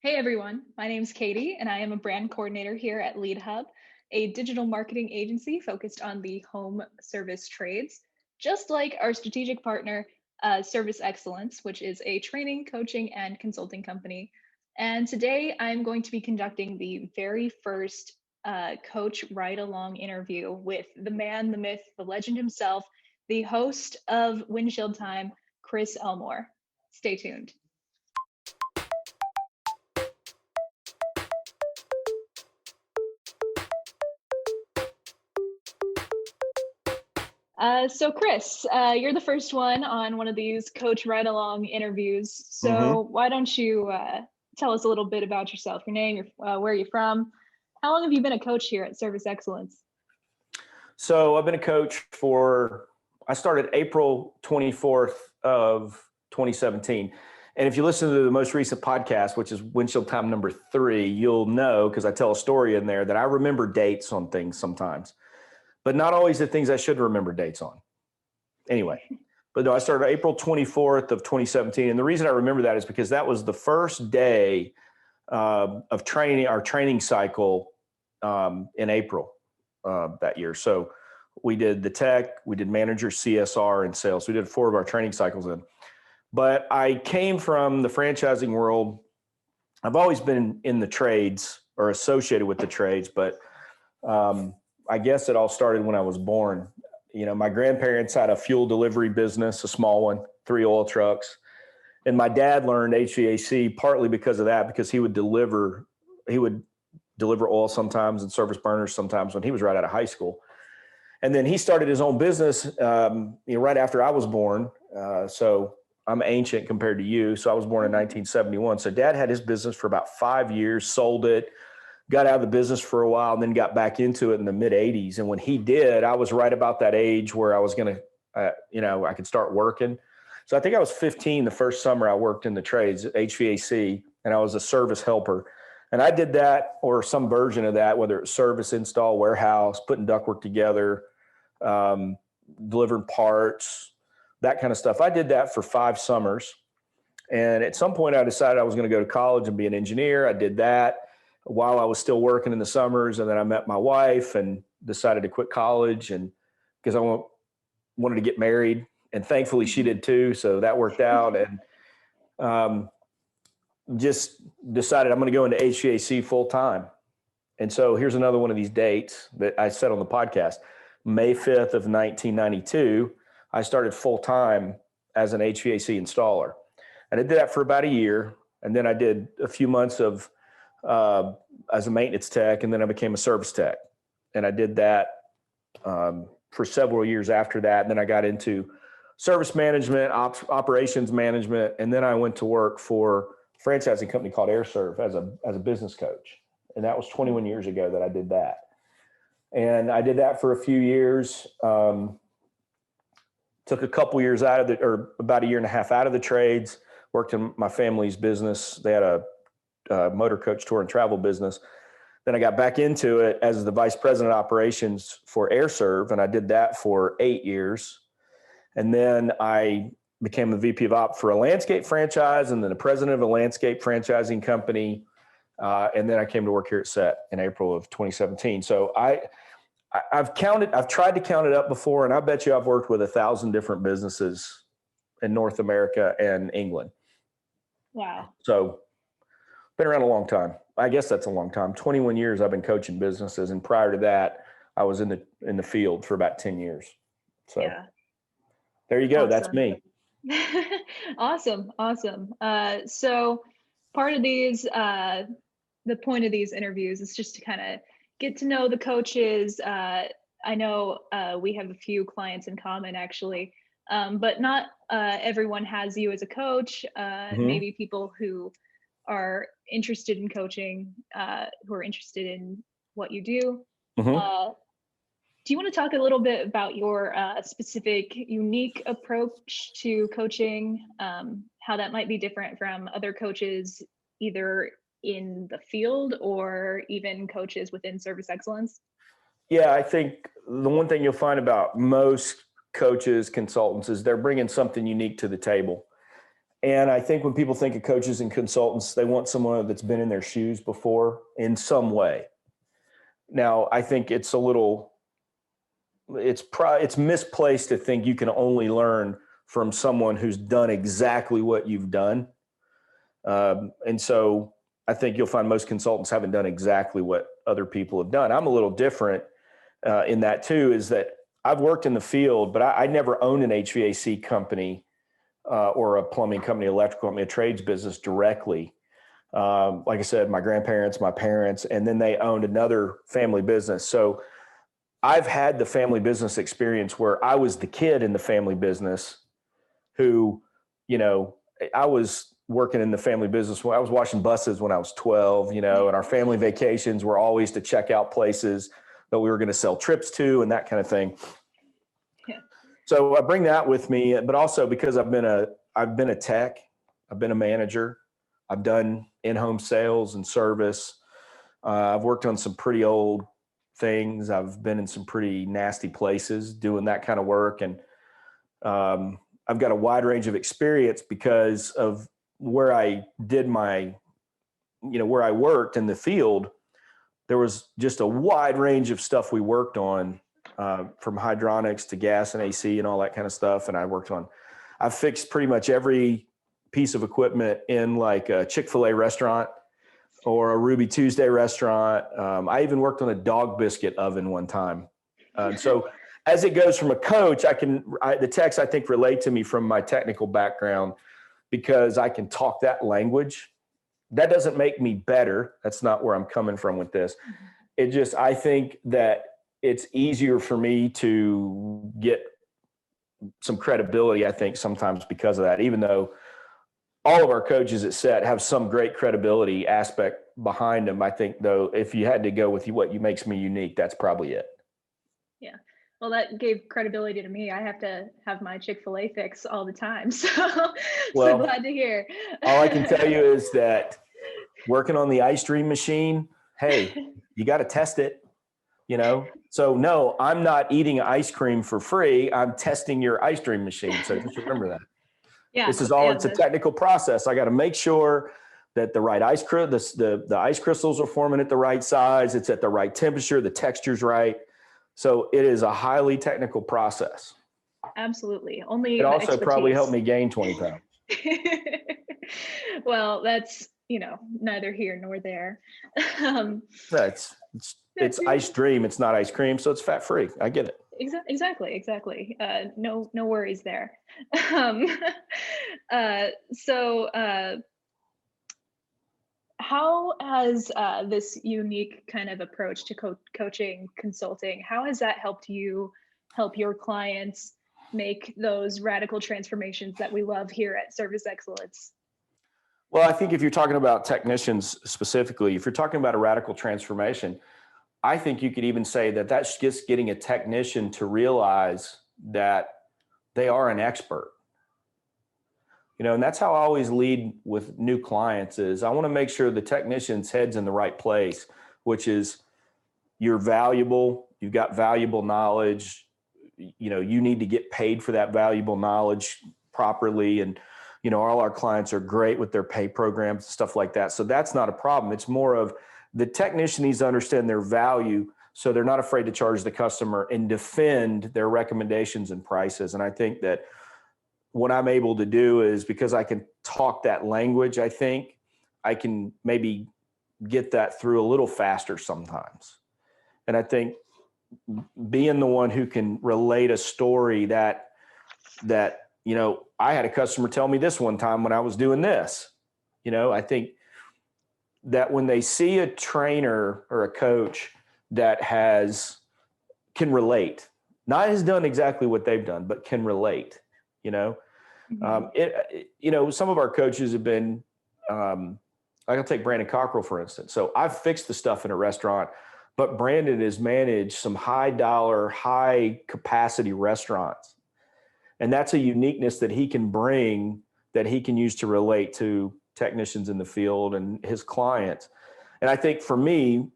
Hey everyone, my name is Katie and I am a brand coordinator here at Lead Hub, a digital marketing agency focused on the home service trades, just like our strategic partner, Service Excellence, which is a training, coaching, and consulting company. And today I'm going to be conducting the very first coach ride along interview with the man, the myth, the legend himself, the host of Windshield Time, Chris Elmore. Stay tuned. So Chris, you're the first one on one of these coach ride along interviews. hmm So why don't you tell us a little bit about yourself, your name, where you're from? How long have you been a coach here at Service Excellence? So I've been a coach I started April 24th of 2017. And if you listen to the most recent podcast, which is Windshield Time number 3, you'll know, because I tell a story in there, that I remember dates on things sometimes, but not always the things I should remember dates on. Anyway, but no, I started April 24th of 2017. And the reason I remember that is because that was the first day of training, our training cycle in April that year. So we did the tech, we did manager, CSR, and sales. We did 4 of our training cycles in. But I came from the franchising world. I've always been in the trades or associated with the trades, but I guess it all started when I was born. You know, my grandparents had a fuel delivery business, a small one, 3 oil trucks. And my dad learned HVAC partly because of that, because he would deliver oil sometimes and service burners sometimes when he was right out of high school. And then he started his own business, right after I was born. So I'm ancient compared to you. So I was born in 1971. So Dad had his business for about 5 years, sold it, got out of the business for a while, and then got back into it in the mid 80s. And when he did, I was right about that age where I was going to, I could start working. So I think I was 15 the first summer I worked in the trades, HVAC, and I was a service helper. And I did that, or some version of that, whether it's service, install, warehouse, putting ductwork together, delivering parts, that kind of stuff. I did that for 5 summers. And at some point I decided I was going to go to college and be an engineer. I did that while I was still working in the summers. And then I met my wife and decided to quit college, and because I wanted to get married. And thankfully she did too. So that worked out. And just decided I'm going to go into HVAC full time. And so here's another one of these dates that I said on the podcast. May 5th of 1992, I started full time as an HVAC installer. And I did that for about a year. And then I did a few months of as a maintenance tech, and then I became a service tech. And I did that for several years after that. And then I got into service management, operations management, and then I went to work for a franchising company called AirServe as a business coach. And that was 21 years ago that I did that. And I did that for a few years. Took a couple years out of or about a year and a half out of the trades. Worked in my family's business. They had a motor coach tour and travel business. Then I got back into it as the vice president of operations for AirServe, and I did that for 8 years. And then I became the VP of Op for a landscape franchise, and then the president of a landscape franchising company. And then I came to work here at SET in April of 2017. So I've tried to count it up before, and I bet you I've worked with 1,000 different businesses in North America and England. Wow. So been around a long time. I guess that's a long time. 21 years I've been coaching businesses, and prior to that, I was in the field for about 10 years. So Yeah. there you go. That's Awesome. me. Awesome. Awesome. So part of the point of these interviews is just to kind of get to know the coaches. I know we have a few clients in common actually, but not everyone has you as a coach. Mm-hmm. Maybe people who are interested in coaching, who are interested in what you do. Mm-hmm. Uh, do you want to talk a little bit about your specific, unique approach to coaching? How that might be different from other coaches, either in the field or even coaches within Service Excellence? Yeah, I think the one thing you'll find about most coaches, consultants, is they're bringing something unique to the table. And I think when people think of coaches and consultants, they want someone that's been in their shoes before in some way. Now, I think it's it's misplaced to think you can only learn from someone who's done exactly what you've done. And so I think you'll find most consultants haven't done exactly what other people have done. I'm a little different in that too, is that I've worked in the field, but I never owned an HVAC company or a plumbing company, electrical company, a trades business directly. Like I said, my grandparents, my parents, and then they owned another family business. So I've had the family business experience where I was the kid in the family business who, I was working in the family business when I was washing buses when I was 12, and our family vacations were always to check out places that we were going to sell trips to and that kind of thing. Yeah. So I bring that with me, but also because I've been a tech, I've been a manager, I've done in-home sales and service. I've worked on some pretty old things. I've been in some pretty nasty places doing that kind of work. And I've got a wide range of experience because of where I did where I worked in the field. There was just a wide range of stuff we worked on, from hydronics to gas and AC and all that kind of stuff. And I've fixed pretty much every piece of equipment in like a Chick-fil-A restaurant or a Ruby Tuesday restaurant. I even worked on a dog biscuit oven one time. So as it goes from a coach, the techs I think relate to me from my technical background because I can talk that language. That doesn't make me better. That's not where I'm coming from with this. I think that it's easier for me to get some credibility, I think, sometimes because of that, even though all of our coaches at SET have some great credibility aspect behind them. I think, though, if you had to go with what makes me unique, that's probably it. Yeah. Well, that gave credibility to me. I have to have my Chick-fil-A fix all the time. So glad to hear. All I can tell you is that working on the ice stream machine, hey, you got to test it, So no, I'm not eating ice cream for free. I'm testing your ice stream machine. So just remember that. Yeah. It's a technical process. I got to make sure that the right the ice crystals are forming at the right size. It's at the right temperature. The texture's right. So it is a highly technical process. Absolutely. It also probably helped me gain 20 pounds. Well, that's, neither here nor there. It's ice dream. It's not ice cream. So it's fat free. I get it. Exactly. No worries there. How has this unique kind of approach to coaching, consulting, how has that helped you help your clients make those radical transformations that we love here at Service Excellence? Well, I think if you're talking about technicians specifically, if you're talking about a radical transformation, I think you could even say that that's just getting a technician to realize that they are an expert. And that's how I always lead with new clients is I want to make sure the technician's head's in the right place, which is you're valuable, you've got valuable knowledge, you need to get paid for that valuable knowledge properly. And, all our clients are great with their pay programs, stuff like that. So that's not a problem. It's more of the technician needs to understand their value so they're not afraid to charge the customer and defend their recommendations and prices. And I think that what I'm able to do is because I can talk that language, I think I can maybe get that through a little faster sometimes. And I think being the one who can relate a story that I had a customer tell me this one time when I was doing this, I think that when they see a trainer or a coach that can relate, not has done exactly what they've done, but can relate, Mm-hmm. Some of our coaches have been, I'll take Brandon Cockrell, for instance. So I've fixed the stuff in a restaurant, but Brandon has managed some high dollar, high capacity restaurants. And that's a uniqueness that he can bring that he can use to relate to technicians in the field and his clients. And I think for me,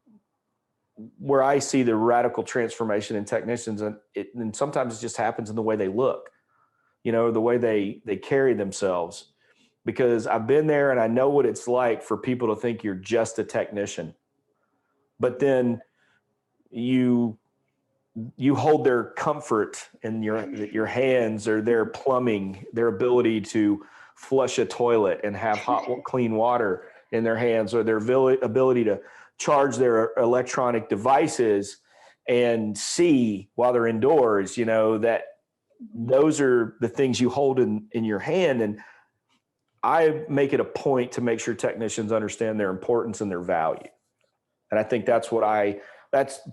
where I see the radical transformation in technicians, and sometimes it just happens in the way they look, the way they carry themselves. because I've been there and I know what it's like for people to think you're just a technician. But then you hold their comfort in your hands, or their plumbing, their ability to flush a toilet and have hot, clean water in their hands, or their ability to charge their electronic devices and see while they're indoors, that those are the things you hold in your hand. And I make it a point to make sure technicians understand their importance and their value. And I think that's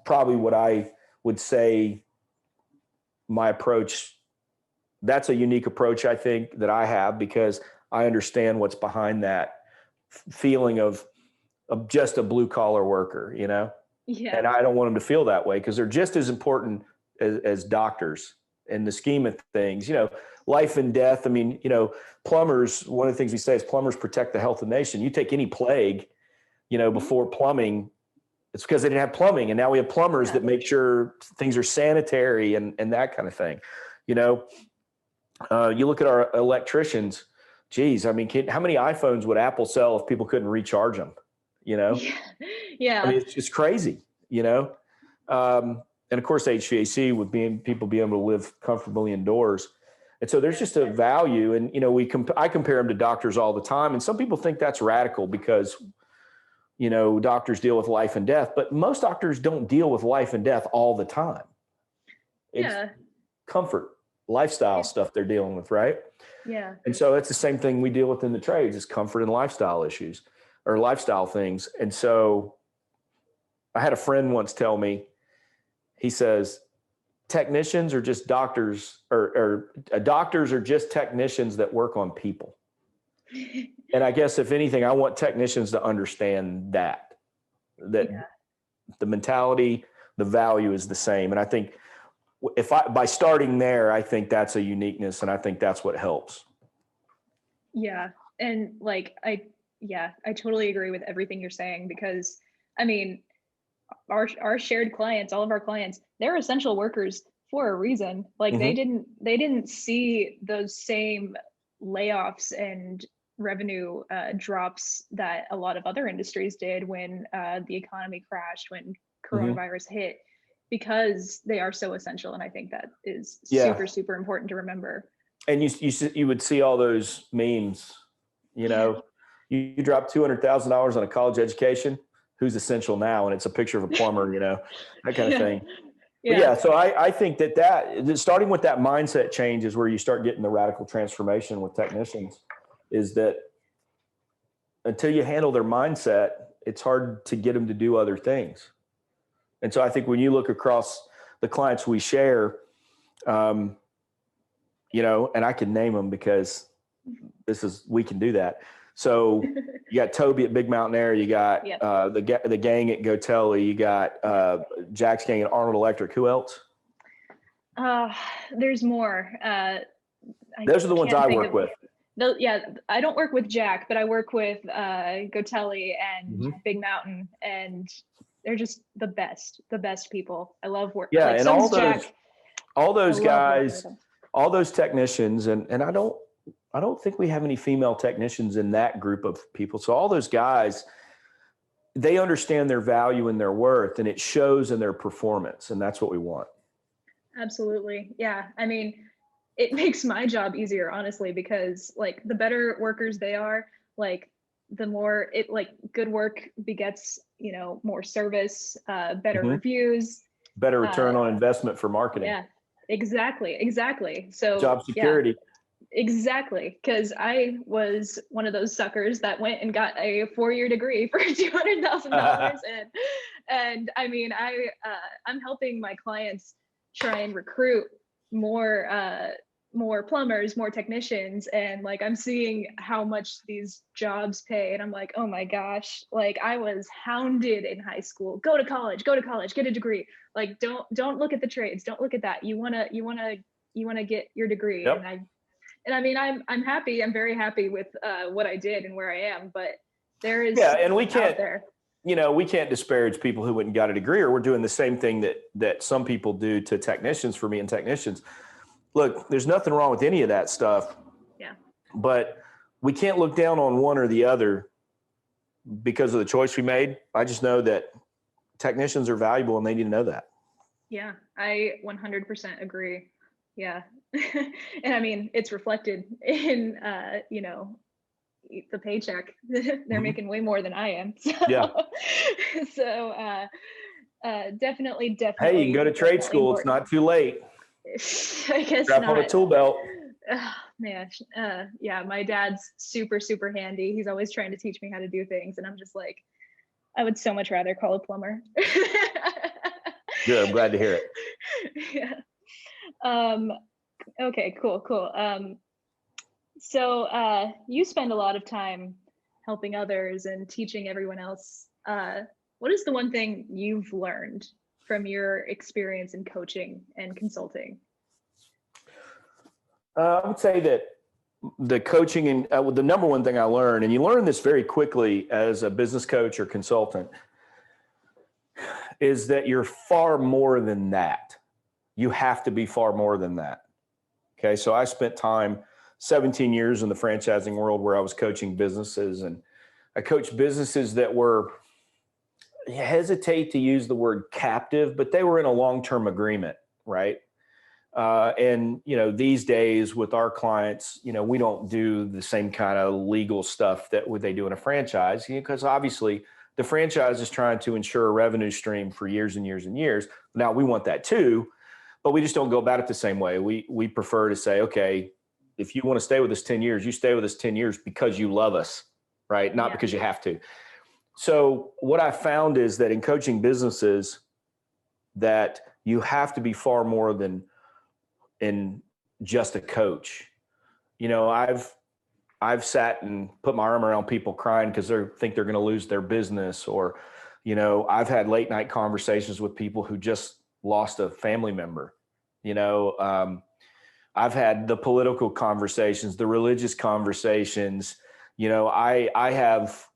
probably what I would say my approach. That's a unique approach, I think, that I have, because I understand what's behind that feeling of just a blue collar worker, Yeah. And I don't want them to feel that way, because they're just as important as doctors in the scheme of things, life and death. I mean, plumbers, one of the things we say is plumbers protect the health of the nation. You take any plague, before plumbing, it's because they didn't have plumbing. And now we have plumbers that make sure things are sanitary and that kind of thing. You look at our electricians, geez, I mean, how many iPhones would Apple sell if people couldn't recharge them? Yeah. I mean, it's just crazy, and of course, HVAC with people being able to live comfortably indoors. And so there's just a value. And, I compare them to doctors all the time. And some people think that's radical because, doctors deal with life and death, but most doctors don't deal with life and death all the time. It's comfort, lifestyle stuff they're dealing with, right? Yeah. And so that's the same thing we deal with in the trades, is comfort and lifestyle issues or lifestyle things. And so I had a friend once tell me, he says, technicians are just doctors, or doctors are just technicians that work on people. And I guess if anything, I want technicians to understand that the mentality, the value is the same. And I think by starting there, I think that's a uniqueness, and I think that's what helps. Yeah. And I totally agree with everything you're saying, because I mean, our shared clients, all of our clients, they're essential workers for a reason. They didn't see those same layoffs and revenue drops that a lot of other industries did when the economy crashed, when coronavirus hit, because they are so essential. And I think that is super, super important to remember. And you would see all those memes, you drop $200,000 on a college education, who's essential now? And it's a picture of a plumber, that kind of thing. Yeah. So I think that starting with that mindset change is where you start getting the radical transformation with technicians, is that until you handle their mindset, it's hard to get them to do other things. And so I think when you look across the clients we share, and I can name them because we can do that. So you got Toby at Big Mountain Air, you got the gang at Gotelli, you got Jack's gang at Arnold Electric. Who else? There's more. Those are the ones I work with. I don't work with Jack, but I work with Gotelli and Big Mountain, and they're just the best people. I love work. Yeah, and all those guys, all those technicians, and I don't think we have any female technicians in that group of people. So all those guys, they understand their value and their worth, and it shows in their performance, and that's what we want. Absolutely. Yeah. I mean, it makes my job easier, honestly, because the better workers they are, the more good work begets, more service, better reviews, better return on investment for marketing. Yeah, exactly. So job security. Yeah, exactly. Cause I was one of those suckers that went and got a 4-year degree for $200,000. And I mean, I'm helping my clients try and recruit more plumbers, more technicians, and I'm seeing how much these jobs pay, and I'm like, oh my gosh, I was hounded in high school, go to college, get a degree, don't look at the trades, don't look at that, you want to get your degree. Yep. And I mean, I'm happy, I'm very happy with what I did and where I am, but there is and we can't we can't disparage people who went and got a degree, or we're doing the same thing that some people do to technicians. For me and technicians, look, there's nothing wrong with any of that stuff. Yeah. But we can't look down on one or the other because of the choice we made. I just know that technicians are valuable and they need to know that. Yeah, I 100% agree. Yeah. And I mean, it's reflected in, the paycheck. They're making way more than I am. So, Yeah. so definitely, Hey, you can go to trade definitely school. It's important. not too late. I guess Strap on a not. tool belt. Man, yeah, my dad's super, super handy. He's always trying to teach me how to do things. And I'm just like, I would so much rather call a plumber. Good. I'm glad to hear it. Yeah. Okay, cool. So you spend a lot of time helping others and teaching everyone else. What is the one thing you've learned from your experience in coaching and consulting? I would say that the coaching and the number one thing I learned, and you learn this very quickly as a business coach or consultant, is that you're far more than that. You have to be far more than that. Okay. So I spent time 17 years in the franchising world where I was coaching businesses, and I coached businesses that were, I hesitate to use the word captive, but they were in a long-term agreement, right? And these days with our clients, we don't do the same kind of legal stuff that they do in a franchise, because obviously the franchise is trying to ensure a revenue stream for years and years and years. Now we want that too, but we just don't go about it the same way. We prefer to say, okay, if you want to stay with us 10 years, you stay with us 10 years because you love us, right? Not because you have to. So what I found is that in coaching businesses, that you have to be far more than just a coach. I've sat and put my arm around people crying because they think they're going to lose their business, or I've had late night conversations with people who just lost a family member. I've had the political conversations, the religious conversations. I have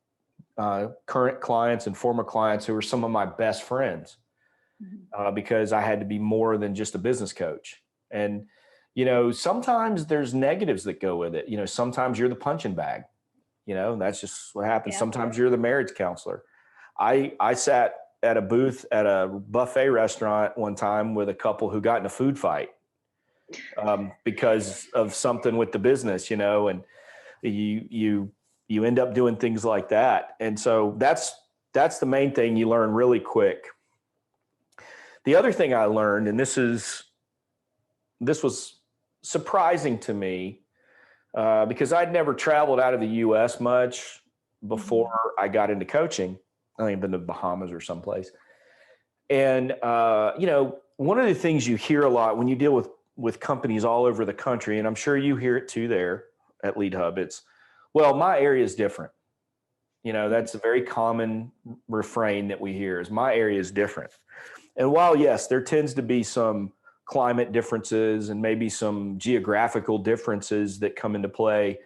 current clients and former clients who are some of my best friends because I had to be more than just a business coach. And, sometimes there's negatives that go with it. Sometimes you're the punching bag, that's just what happens. Yeah. Sometimes you're the marriage counselor. I sat at a booth at a buffet restaurant one time with a couple who got in a food fight because of something with the business, and you end up doing things like that. And so that's the main thing you learn really quick. The other thing I learned, and this was surprising to me because I'd never traveled out of the U.S. much before I got into coaching. I think I've been to the Bahamas or someplace. And, one of the things you hear a lot when you deal with companies all over the country, and I'm sure you hear it too there at Lead Hub, it's, well, my area is different. That's a very common refrain that we hear is my area is different. And while, yes, there tends to be some climate differences and maybe some geographical differences that come into play.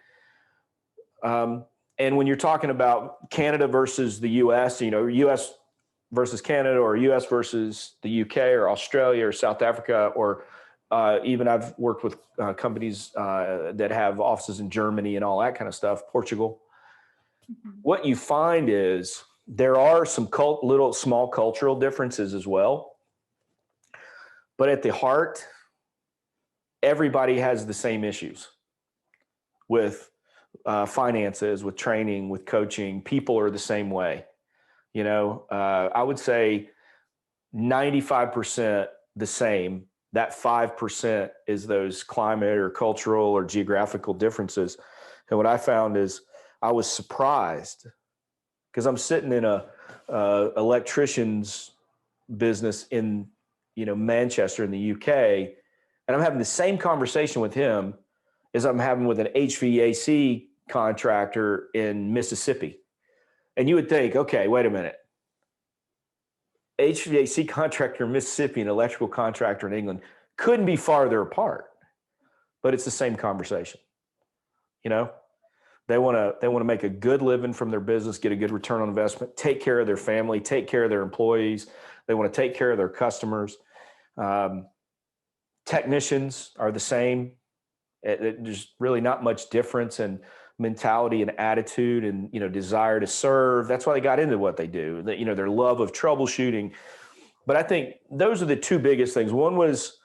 And when you're talking about Canada versus the US, US versus Canada, or US versus the UK or Australia or South Africa, or even I've worked with companies that have offices in Germany and all that kind of stuff, Portugal. What you find is there are some little small cultural differences as well. But at the heart, everybody has the same issues with finances, with training, with coaching. People are the same way. I would say 95% the same. That 5% is those climate or cultural or geographical differences. And what I found is I was surprised because I'm sitting in a electrician's business in Manchester in the UK, and I'm having the same conversation with him as I'm having with an HVAC contractor in Mississippi. And you would think, okay, wait a minute. HVAC contractor in Mississippi and electrical contractor in England couldn't be farther apart, but it's the same conversation. They want to make a good living from their business, get a good return on investment, take care of their family, take care of their employees. They want to take care of their customers. Technicians are the same. There's really not much difference. And mentality and attitude and, desire to serve. That's why they got into what they do, that, their love of troubleshooting. But I think those are the two biggest things. One was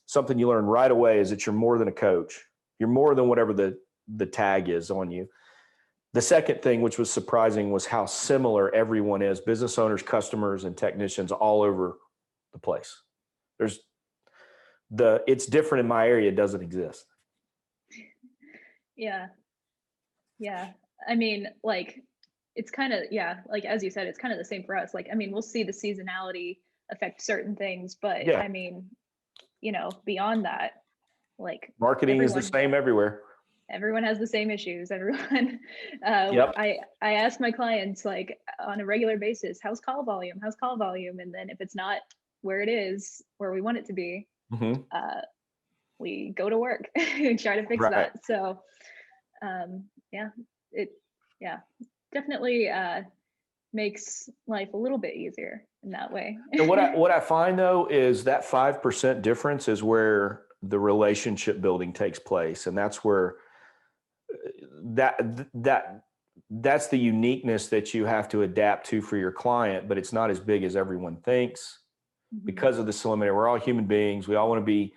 something you learn right away, is that you're more than a coach. You're more than whatever the tag is on you. The second thing, which was surprising, was how similar everyone is: business owners, customers, and technicians all over the place. It's different in my area. It doesn't exist. Yeah. Yeah. I mean, like, it's kind of, like, as you said, it's kind of the same for us. Like, I mean, we'll see the seasonality affect certain things, but Yeah. I mean, beyond that, like, marketing is the same everywhere. Everyone has the same issues. Everyone, Yep. I ask my clients, like, on a regular basis, how's call volume? How's call volume? And then if it's not where it is, where we want it to be, Mm-hmm. We go to work and try to fix that. So, definitely makes life a little bit easier in that way. And what I find, though, is that 5% difference is where the relationship building takes place, and that's where that's the uniqueness that you have to adapt to for your client. But it's not as big as everyone thinks because of the similarity. We're all human beings. We all want to be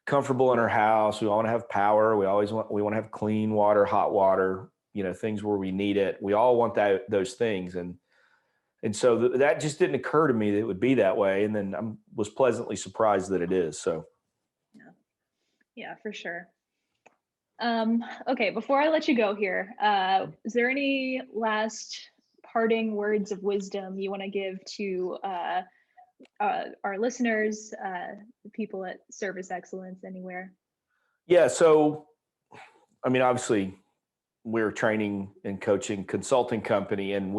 comfortable in our house. We all want to have power. We want to have clean water, hot water, things where we need it. We all want those things. And so that just didn't occur to me that it would be that way. And then I was pleasantly surprised that it is. So. Yeah, for sure. Okay, before I let you go here, is there any last parting words of wisdom you want to give to our listeners, the people at Service Excellence Anywhere? Yeah. So, I mean, obviously we're a training and coaching consulting company, and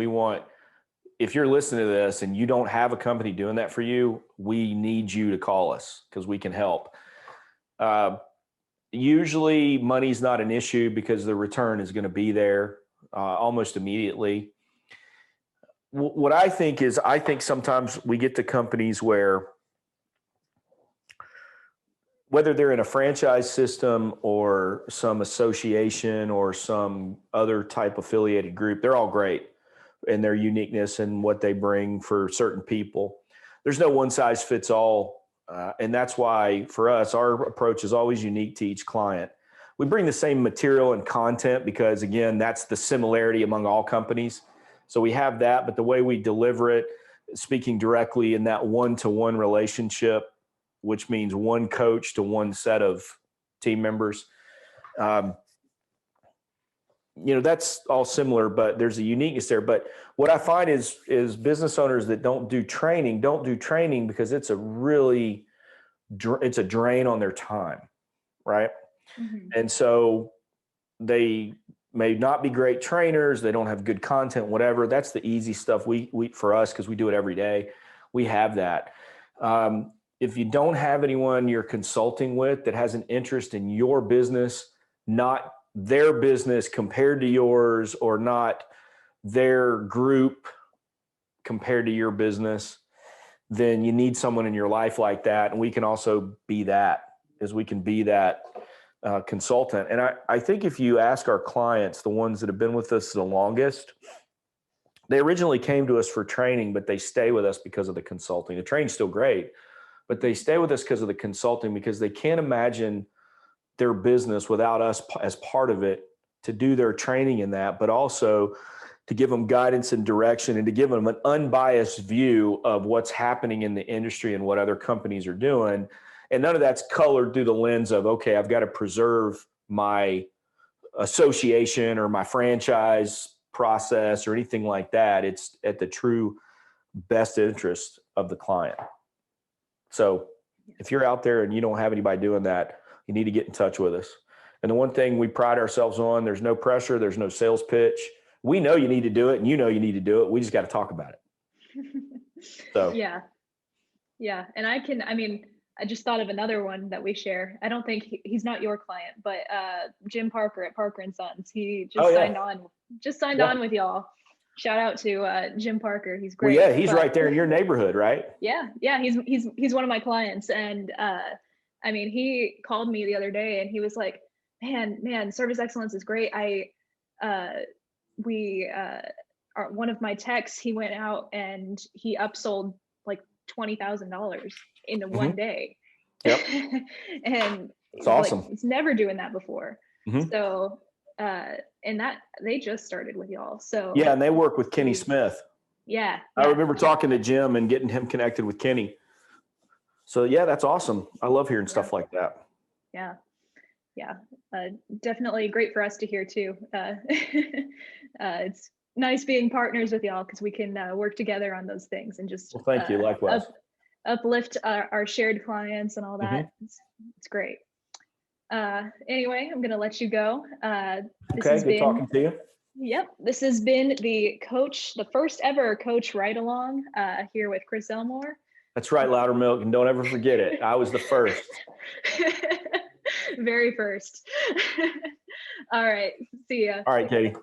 if you're listening to this and you don't have a company doing that for you, we need you to call us because we can help. Usually money's not an issue because the return is going to be there almost immediately. What I think sometimes we get to companies where, whether they're in a franchise system or some association or some other type affiliated group, they're all great in their uniqueness and what they bring for certain people. There's no one size fits all. And that's why for us, our approach is always unique to each client. We bring the same material and content because, again, that's the similarity among all companies. So we have that, but the way we deliver it, speaking directly in that one-to-one relationship, which means one coach to one set of team members, that's all similar, but there's a uniqueness there. But what I find is business owners that don't do training because it's a drain on their time, right? Mm-hmm. And so they may not be great trainers. They don't have good content, whatever. That's the easy stuff we for us, because we do it every day. We have that. If you don't have anyone you're consulting with that has an interest in your business, not their business compared to yours, or not their group compared to your business, then you need someone in your life like that. And we can also be that, as we can be that consultant. And I think if you ask our clients, the ones that have been with us the longest, they originally came to us for training, but they stay with us because of the consulting. The training's still great, but they stay with us because of the consulting, because they can't imagine their business without us as part of it, to do their training in that, but also to give them guidance and direction, and to give them an unbiased view of what's happening in the industry and what other companies are doing. And none of that's colored through the lens of, okay, I've got to preserve my association or my franchise process or anything like that. It's at the true best interest of the client. So if you're out there and you don't have anybody doing that, you need to get in touch with us. And the one thing we pride ourselves on, there's no pressure, there's no sales pitch. We know you need to do it, and you know you need to do it. We just got to talk about it. So yeah. And I just thought of another one that we share. I don't think he's not your client, but Jim Parker at Parker and Sons. He just signed on with y'all. Shout out to Jim Parker. He's great. Well, yeah, he's right there in your neighborhood, right? Yeah. He's one of my clients, and he called me the other day, and he was like, Man, service excellence is great. One of my techs, he went out and he upsold like $20,000 in one day. Yep. And it's awesome. It's never doing that before. Mm-hmm. So, and that they just started with y'all. So yeah, and they work with Kenny Smith. Yeah. I remember talking to Jim and getting him connected with Kenny. So yeah, that's awesome. I love hearing stuff like that. Yeah. Definitely great for us to hear too. It's nice being partners with y'all because we can work together on those things and just thank you. Likewise. Uplift our shared clients and all that. It's great. Anyway, I'm gonna let you go. Good talking to you. Yep, this has been the first ever coach ride along here with Chris Elmore. That's right, Loudermilk, and don't ever forget it. I was the first. Very first. All right. See ya. All right, Katie.